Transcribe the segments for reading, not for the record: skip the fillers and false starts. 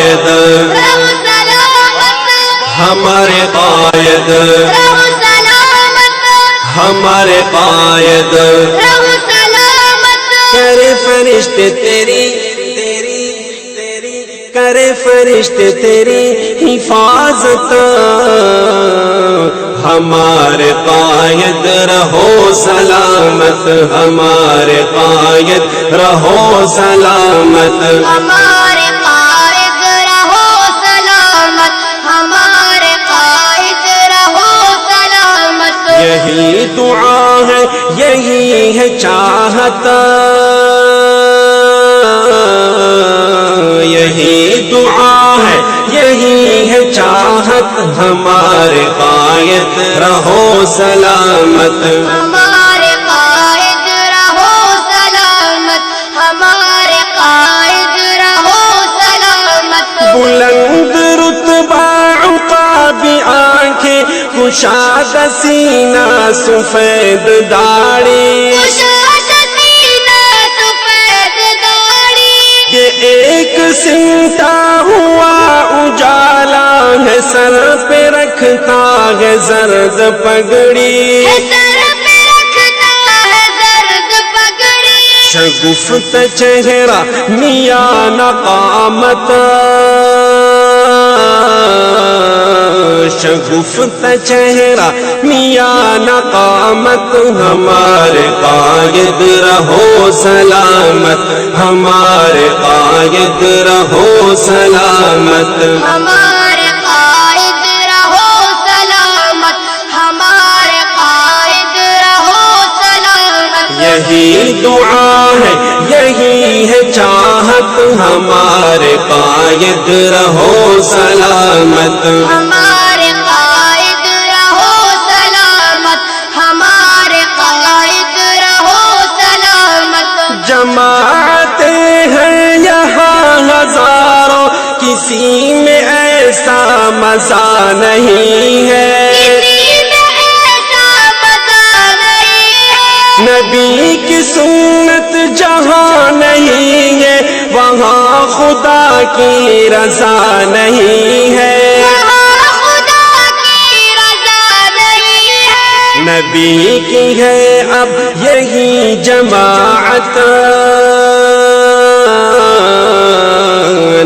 قائد ہمارے قائد ہمارے قائد کرے فرشتے تیری کرے فرشتے تیری حفاظت ہمارے قائد رہو سلامت ہمارے قائد رہو سلامت ہمارے قائد رہو سلامت ہمارے قائد رہو سلامت یہی دعا ہے یہی ہے چاہت یہی دعا ہے یہی ہے چاہت ہمارے قائد رہو سلامت ہمارے قائد رہو سلامت ہمارے قائد رہو سلامت بلند رتبہ عقاب آنکھیں کشاد سینہ سفید داڑھی یہ ایک سمٹا ہوا اجالا ہے سر پہ رکھتا ہے زرد پگڑی شگفت چہرہ میاں نقامت شگفت چہرہ میاں نقامت ہمارے قائد رہو سلامت ہمارے قائد رہو سلامت ہمارے قائد رہو سلامت ہمارے قائد رہو سلامت یہی دعا ہے یہی ہے چاہت ہمارے قائد رہو سلامت ہمارے قائد رہو سلامت ہمارے قائد رہو سلامت جماعتیں ہیں یہاں ہزاروں کسی میں ایسا مزہ نہیں ہے نبی کی سنت جہاں نہیں ہے وہاں خدا کی رضا نہیں ہے نبی کی ہے اب یہی جماعت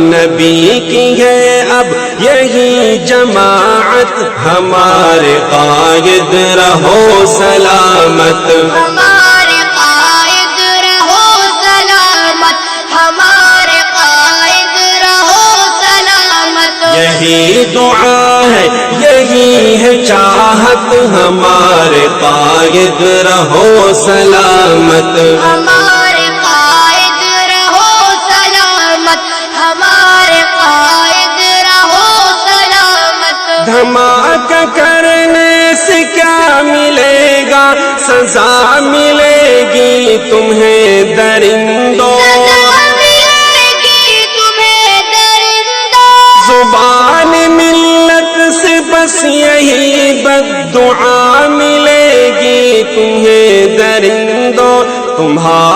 نبی کی ہے اب یہی جماعت ہمارے قائد رہو سلامت ہمارے قائد رہو سلامت ہمارے قائد رہو سلامت یہی دعا ہے یہی ہے چاہت ہمارے قائد رہو سلامت ہمارے قائد رہو سلامت ہمارے قائد رہو سلامت دھماکہ کرنے سے کیا ملے گا سزا ملے گی تمہیں درندوں زبان ملت سے بس یہی بد دعا ملے گی تمہیں درندوں تمہارا